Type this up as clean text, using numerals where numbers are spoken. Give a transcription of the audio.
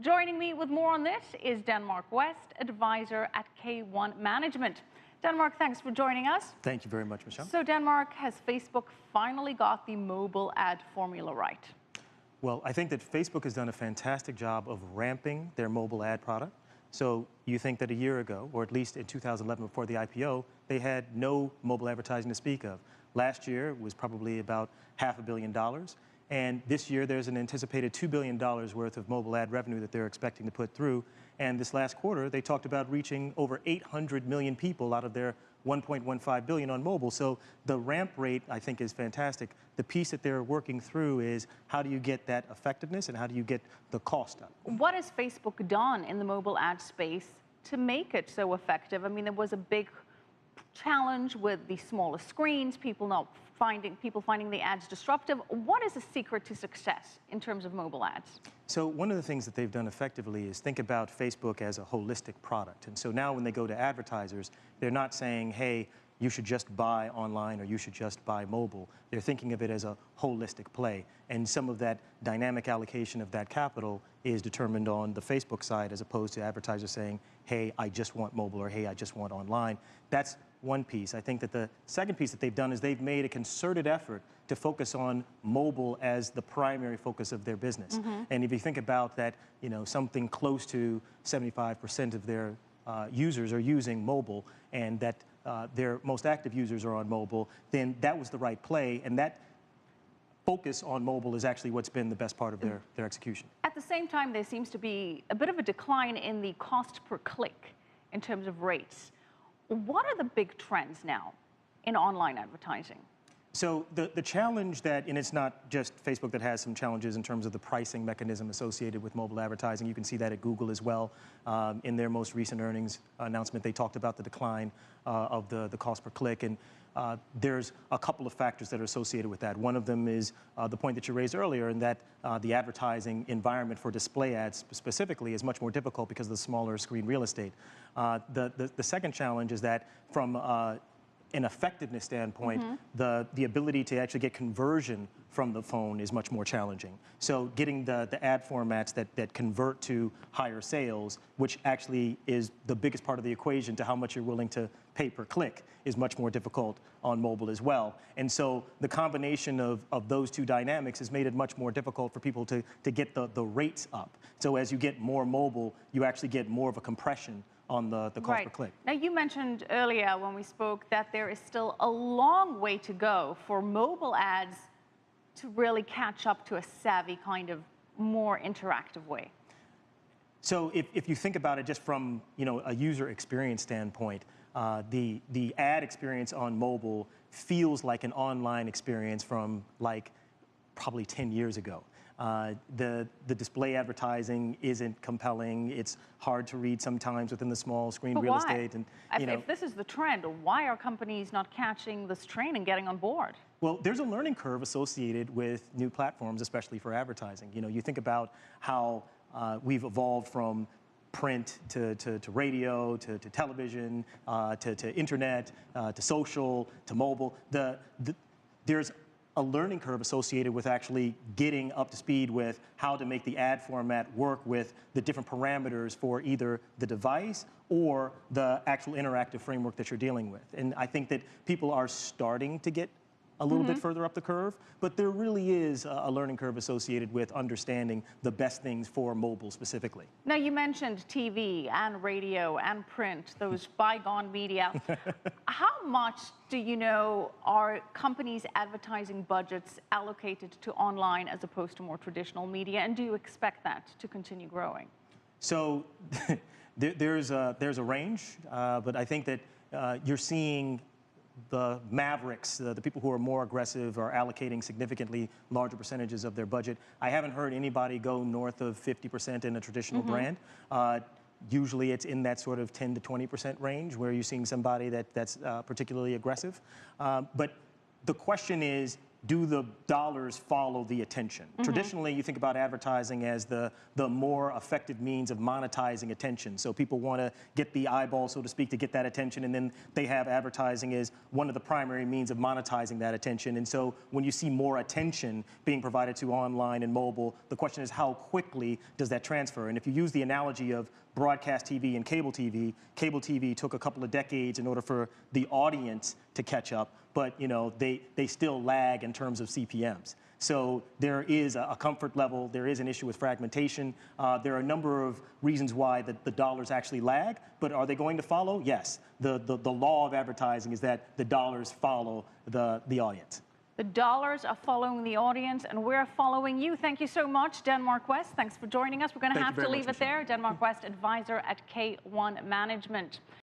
Joining me with more on this is Denmark West, advisor at K1 Management. Denmark, thanks for joining us. Thank you very much, Michelle. So Denmark, has Facebook finally got the mobile ad formula right? Well, I think that Facebook has done a fantastic job of ramping their mobile ad product. So you think that a year ago, or at least in 2011 before the IPO, they had no mobile advertising to speak of. Last year was probably about $500 million. And this year there's an anticipated $2 billion worth of mobile ad revenue that they're expecting to put through. And this last quarter, they talked about reaching over 800 million people out of their 1.15 billion on mobile. So the ramp rate, I think, is fantastic. The piece that they're working through is how do you get that effectiveness and how do you get the cost up? What has Facebook done in the mobile ad space to make it so effective? I mean, there was a big challenge with the smaller screens, people finding the ads disruptive. What is the secret to success in terms of mobile ads? So one of the things that they've done effectively is think about Facebook as a holistic product. And so now when they go to advertisers, they're not saying, hey, you should just buy online or you should just buy mobile. They're thinking of it as a holistic play. And some of that dynamic allocation of that capital is determined on the Facebook side as opposed to advertisers saying, hey, I just want mobile or hey, I just want online. That's one piece. I think that the second piece that they've done is they've made a concerted effort to focus on mobile as the primary focus of their business. And if you think about that, you know, something close to 75% of their users are using mobile and that their most active users are on mobile, then that was the right play. And that focus on mobile is actually what's been the best part of their execution. At the same time, there seems to be a bit of a decline in the cost per click in terms of rates. What are the big trends now in online advertising? So the challenge that, and it's not just Facebook that has some challenges in terms of the pricing mechanism associated with mobile advertising. You can see that at Google as well. In their most recent earnings announcement, they talked about the decline of the cost per click. And there's a couple of factors that are associated with that. One of them is the point that you raised earlier, in that the advertising environment for display ads specifically is much more difficult because of the smaller screen real estate. The second challenge is that from an effectiveness standpoint, the ability to actually get conversion from the phone is much more challenging. So getting the ad formats that convert to higher sales, which actually is the biggest part of the equation to how much you're willing to pay per click, is much more difficult on mobile as well. And so the combination of those two dynamics has made it much more difficult for people to get the rates up. So as you get more mobile, you actually get more of a compression on the cost per click. Now, you mentioned earlier when we spoke that there is still a long way to go for mobile ads to really catch up to a savvy kind of more interactive way. So if you think about it just from, you know, a user experience standpoint, the ad experience on mobile feels like an online experience from like probably 10 years ago. The display advertising isn't compelling. It's hard to read sometimes within the small screen real estate. And, if this is the trend, why are companies not catching this train and getting on board? Well, there's a learning curve associated with new platforms, especially for advertising. You know, you think about how we've evolved from print to radio, to television, to internet, to social, to mobile. There's a learning curve associated with actually getting up to speed with how to make the ad format work with the different parameters for either the device or the actual interactive framework that you're dealing with. And I think that people are starting to get a little bit further up the curve, but there really is a learning curve associated with understanding the best things for mobile specifically. Now, you mentioned TV and radio and print, those bygone media. How much do you know are companies' advertising budgets allocated to online as opposed to more traditional media, and do you expect that to continue growing? So there's a range, but I think that you're seeing the mavericks, the people who are more aggressive, are allocating significantly larger percentages of their budget. I haven't heard anybody go north of 50% in a traditional brand. Usually it's in that sort of 10 to 20% range where you're seeing somebody that's particularly aggressive. But the question is do the dollars follow the attention? Traditionally, you think about advertising as the more effective means of monetizing attention. So people want to get the eyeball, so to speak, to get that attention, and then they have advertising as one of the primary means of monetizing that attention. And so when you see more attention being provided to online and mobile, the question is how quickly does that transfer? And if you use the analogy of broadcast TV and cable TV took a couple of decades in order for the audience to catch up, but they still lag in terms of CPMs. So there is a comfort level, there is an issue with fragmentation. There are a number of reasons why the dollars actually lag, but are they going to follow? Yes. The law of advertising is that the dollars follow the audience. The dollars are following the audience, and we're following you. Thank you so much, Denmark West. Thanks for joining us. We're going to have to leave it there. Denmark West, advisor at K1 Management.